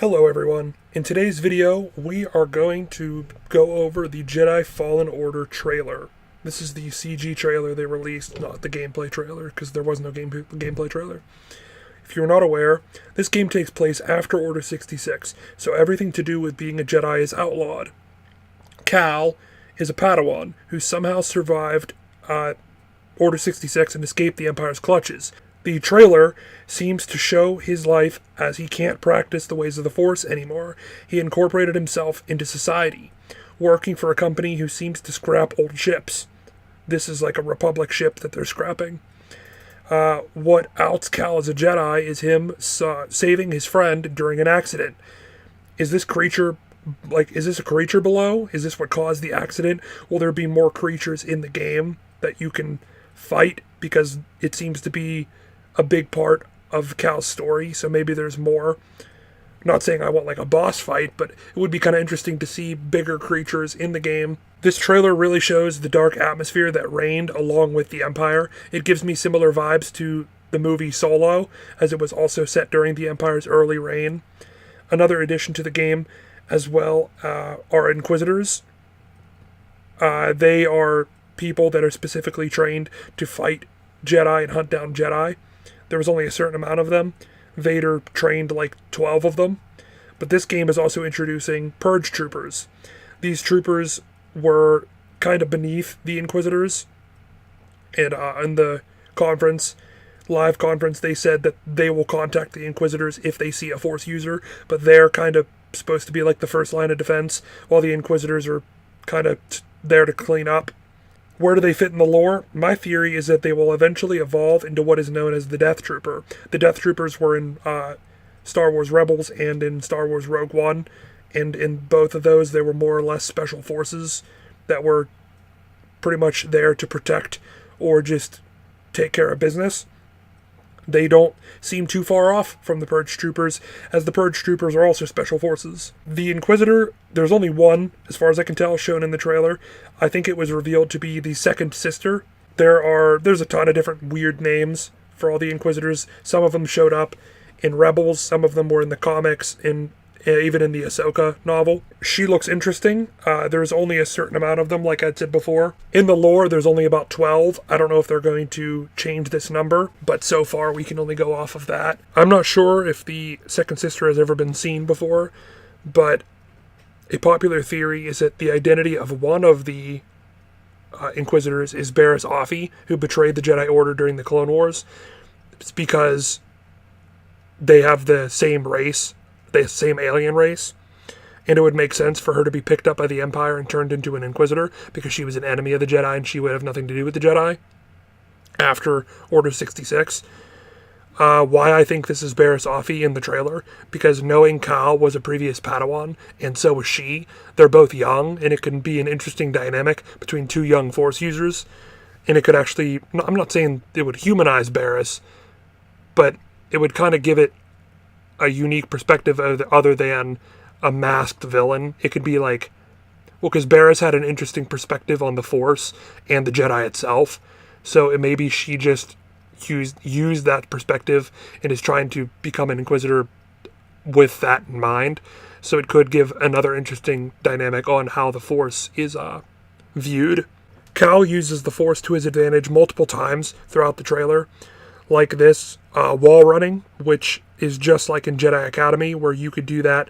Hello everyone. In today's video, we are going to go over the Jedi Fallen Order trailer. This is the CG trailer they released, not the gameplay trailer, because there was no gameplay trailer. If you're not aware, this game takes place after Order 66, so everything to do with being a Jedi is outlawed. Cal is a Padawan who somehow survived Order 66 and escaped the Empire's clutches. The trailer seems to show his life as he can't practice the ways of the Force anymore. He incorporated himself into society, working for a company who seems to scrap old ships. This is like a Republic ship that they're scrapping. What outs Cal as a Jedi is him saving his friend during an accident. Is this a creature below? Is this what caused the accident? Will there be more creatures in the game that you can fight? Because it seems to be a big part of Cal's story, so maybe there's more. I'm not saying I want like a boss fight, but it would be kind of interesting to see bigger creatures in the game. This trailer really shows the dark atmosphere that reigned along with the Empire. It gives me similar vibes to the movie Solo, as it was also set during the Empire's early reign. Another addition to the game as well are Inquisitors. They are people that are specifically trained to fight Jedi and hunt down Jedi. There was only a certain amount of them. Vader trained like 12 of them. But this game is also introducing Purge Troopers. These troopers were kind of beneath the Inquisitors. And in the live conference, they said that they will contact the Inquisitors if they see a Force user. But they're kind of supposed to be like the first line of defense, while the Inquisitors are kind of there to clean up. Where do they fit in the lore? My theory is that they will eventually evolve into what is known as the Death Trooper. The Death Troopers were in Star Wars Rebels and in Star Wars Rogue One, and in both of those they were more or less special forces that were pretty much there to protect or just take care of business. They don't seem too far off from the Purge Troopers, as the Purge Troopers are also special forces. The Inquisitor, there's only one, as far as I can tell, shown in the trailer. I think it was revealed to be the second sister. There's a ton of different weird names for all the Inquisitors. Some of them showed up in Rebels, some of them were in the comics, even in the Ahsoka novel. She looks interesting. There's only a certain amount of them, like I said before. In the lore, there's only about 12. I don't know if they're going to change this number, but so far we can only go off of that. I'm not sure if the second sister has ever been seen before, but a popular theory is that the identity of one of the Inquisitors is Barriss Offee, who betrayed the Jedi Order during the Clone Wars. It's because they have the same race, the same alien race, and it would make sense for her to be picked up by the Empire and turned into an Inquisitor, because she was an enemy of the Jedi and she would have nothing to do with the Jedi after Order 66. Why I think this is Barriss Offee in the trailer, because knowing Cal was a previous Padawan, and so was she, they're both young, and it can be an interesting dynamic between two young Force users, and it could actually, I'm not saying it would humanize Barriss, but it would kind of give it a unique perspective other than a masked villain. It could be like, well, because Barriss had an interesting perspective on the Force and the Jedi itself, so maybe she just used that perspective and is trying to become an Inquisitor with that in mind. So it could give another interesting dynamic on how the Force is viewed. Cal uses the Force to his advantage multiple times throughout the trailer, like this wall running, which is just like in Jedi Academy, where you could do that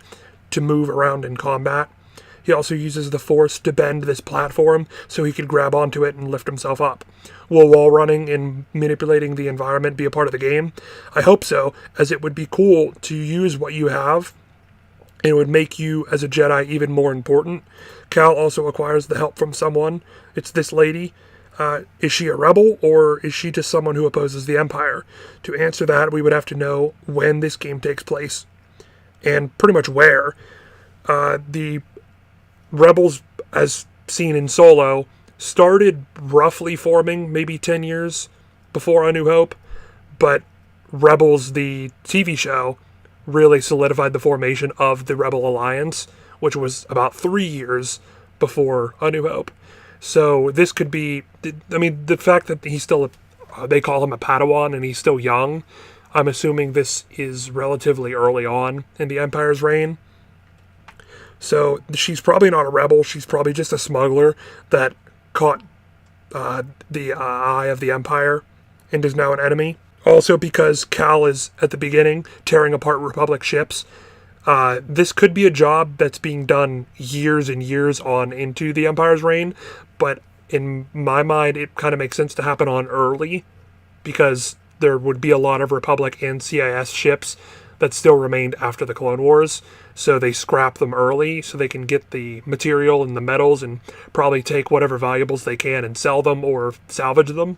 to move around in combat. He also uses the Force to bend this platform so he could grab onto it and lift himself up. Will wall running and manipulating the environment be a part of the game? I hope so, as it would be cool to use what you have, and it would make you as a Jedi even more important. Cal also acquires the help from someone. It's this lady. Is she a rebel, or is she just someone who opposes the Empire? To answer that, we would have to know when this game takes place, and pretty much where. The Rebels, as seen in Solo, started roughly forming maybe 10 years before A New Hope, but Rebels, the TV show, really solidified the formation of the Rebel Alliance, which was about 3 years before A New Hope. So this could be, I mean, the fact that he's still, they call him a Padawan and he's still young, I'm assuming this is relatively early on in the Empire's reign. So she's probably not a rebel. She's probably just a smuggler that caught the eye of the Empire and is now an enemy. Also, because Cal is at the beginning tearing apart Republic ships, this could be a job that's being done years and years on into the Empire's reign, but in my mind, it kind of makes sense to happen on early, because there would be a lot of Republic and CIS ships that still remained after the Clone Wars, so they scrap them early so they can get the material and the metals and probably take whatever valuables they can and sell them or salvage them.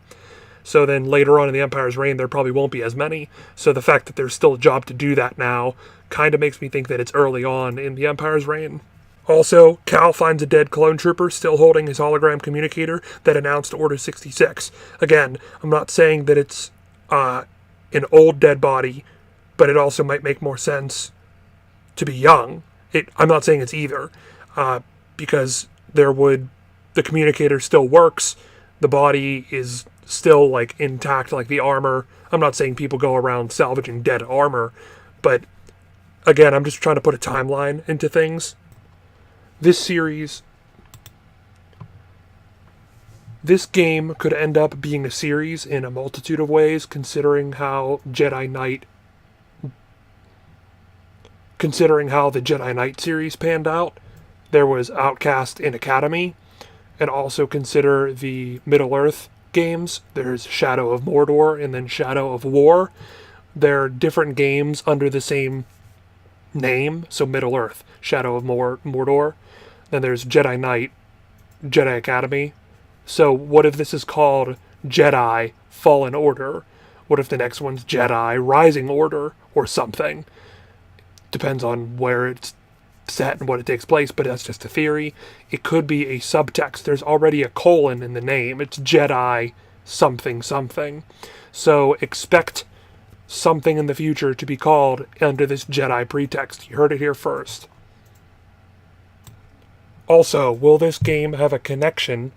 So then later on in the Empire's reign, there probably won't be as many. So the fact that there's still a job to do that now kind of makes me think that it's early on in the Empire's reign. Also, Cal finds a dead clone trooper still holding his hologram communicator that announced Order 66. Again, I'm not saying that it's an old dead body, but it also might make more sense to be young. I'm not saying it's either, because the communicator still works, the body is still like intact, like the armor. I'm not saying people go around salvaging dead armor, but again, I'm just trying to put a timeline into things. This game could end up being a series in a multitude of ways, considering how the Jedi Knight series panned out. There was Outcast and Academy, and also consider the Middle-earth games. There's Shadow of Mordor and then Shadow of War. They're different games under the same name, so Middle-earth, Shadow of Mordor. Then there's Jedi Knight, Jedi Academy. So what if this is called Jedi Fallen Order? What if the next one's Jedi Rising Order or something? Depends on where it's set and what it takes place, but that's just a theory. It could be a subtext. There's already a colon in the name. It's Jedi something something. So expect something in the future to be called under this Jedi pretext. You heard it here first. Also, will this game have a connection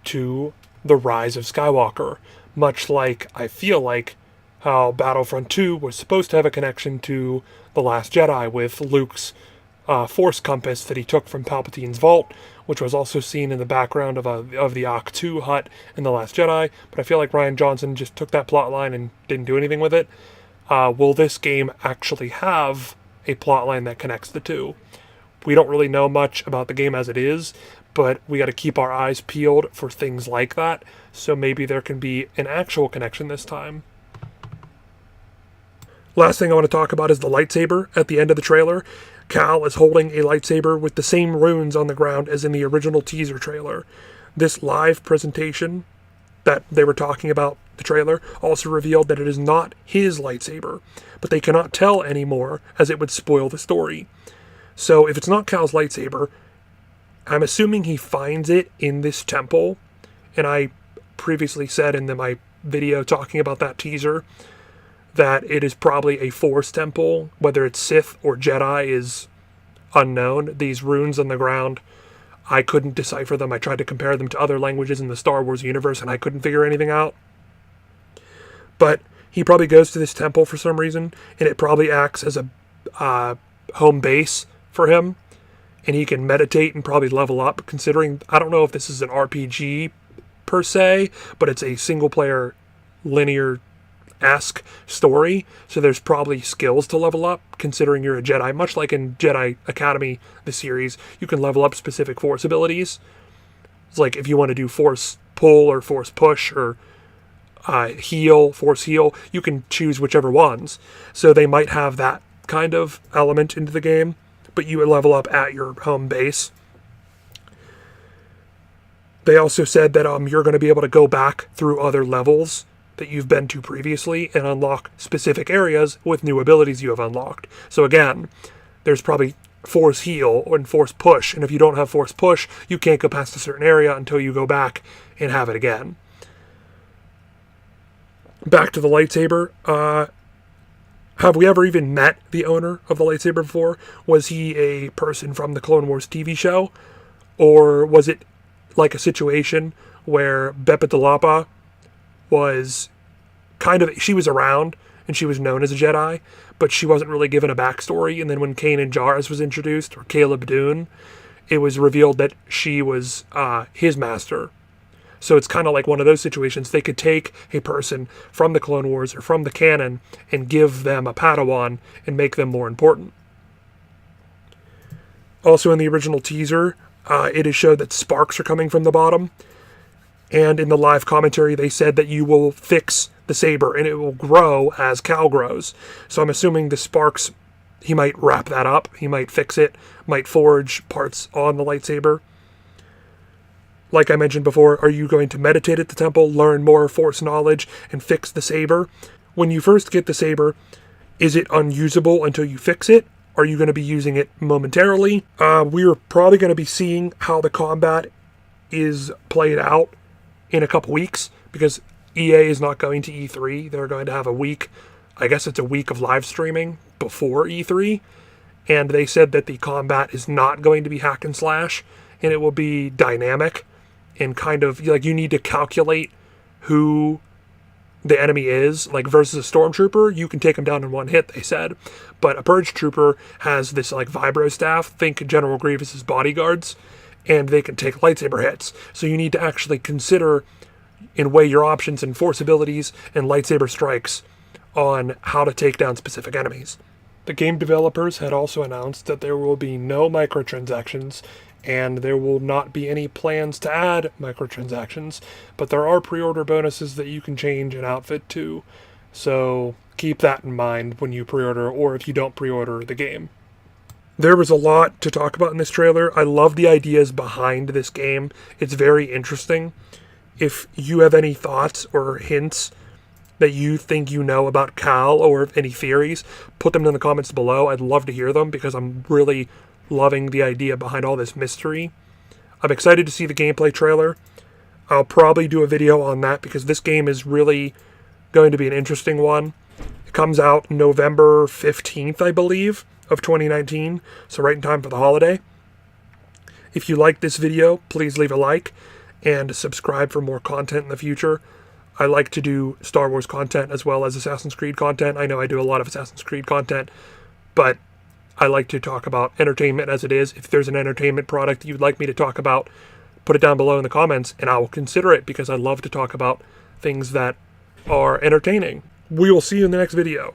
to the Rise of Skywalker? Much like, I feel like, how Battlefront 2 was supposed to have a connection to The Last Jedi with Luke's Force compass that he took from Palpatine's vault, which was also seen in the background of the Ahch-To hut in The Last Jedi, but I feel like Rian Johnson just took that plot line and didn't do anything with it. Will this game actually have a plot line that connects the two? We don't really know much about the game as it is, but we got to keep our eyes peeled for things like that, so maybe there can be an actual connection this time. Last thing I want to talk about is the lightsaber at the end of the trailer. Cal is holding a lightsaber with the same runes on the ground as in the original teaser trailer. This live presentation that they were talking about, the trailer, also revealed that it is not his lightsaber, but they cannot tell anymore as it would spoil the story. So if it's not Cal's lightsaber, I'm assuming he finds it in this temple, and I previously said in my video talking about that teaser that it is probably a Force temple. Whether it's Sith or Jedi is unknown. These runes on the ground, I couldn't decipher them. I tried to compare them to other languages in the Star Wars universe, and I couldn't figure anything out. But he probably goes to this temple for some reason, and it probably acts as a home base for him, and he can meditate and probably level up, considering, I don't know if this is an RPG per se, but it's a single-player linear-esque story, so there's probably skills to level up, considering you're a Jedi. Much like in Jedi Academy, the series, you can level up specific Force abilities. It's like if you want to do Force pull or Force push or Force heal, you can choose whichever ones. So they might have that kind of element into the game, but you would level up at your home base. They also said that you're going to be able to go back through other levels that you've been to previously and unlock specific areas with new abilities you have unlocked. So again, there's probably Force heal and Force push, and if you don't have Force push, you can't go past a certain area until you go back and have it again. Back to the lightsaber. Have we ever even met the owner of the lightsaber before? Was he a person from the Clone Wars TV show? Or was it like a situation where Bepa Delapa was she was around and she was known as a Jedi, but she wasn't really given a backstory. And then when Kanan Jarrus was introduced, or Caleb Dune, it was revealed that she was his master. So it's kind of like one of those situations. They could take a person from the Clone Wars or from the canon and give them a Padawan and make them more important. Also in the original teaser, it is showed that sparks are coming from the bottom. And in the live commentary, they said that you will fix the saber and it will grow as Cal grows. So I'm assuming the sparks, he might wrap that up. He might fix it, might forge parts on the lightsaber. Like I mentioned before, are you going to meditate at the temple, learn more Force knowledge, and fix the saber? When you first get the saber, is it unusable until you fix it? Are you going to be using it momentarily? We're probably going to be seeing how the combat is played out in a couple weeks, because EA is not going to E3. They're going to have a week, I guess it's a week of live streaming before E3, and they said that the combat is not going to be hack and slash, and it will be dynamic. And kind of, like, you need to calculate who the enemy is. Like, versus a stormtrooper, you can take them down in one hit, they said. But a purge trooper has this, like, vibro staff. Think General Grievous's bodyguards. And they can take lightsaber hits. So you need to actually consider and weigh your options and force abilities and lightsaber strikes on how to take down specific enemies. The game developers had also announced that there will be no microtransactions, and there will not be any plans to add microtransactions, but there are pre-order bonuses that you can change an outfit to, so keep that in mind when you pre-order, or if you don't pre-order the game. There was a lot to talk about in this trailer. I love the ideas behind this game. It's very interesting. If you have any thoughts or hints that you think you know about Cal, or any theories, put them in the comments below. I'd love to hear them, because I'm really loving the idea behind all this mystery. I'm excited to see the gameplay trailer. I'll probably do a video on that, because this game is really going to be an interesting one. It comes out November 15th, I believe, of 2019, so right in time for the holiday. If you like this video, please leave a like and subscribe for more content in the future. I like to do Star Wars content as well as Assassin's Creed content. I know I do a lot of Assassin's Creed content, but I like to talk about entertainment as it is. If there's an entertainment product you'd like me to talk about, put it down below in the comments, and I will consider it, because I love to talk about things that are entertaining. We will see you in the next video.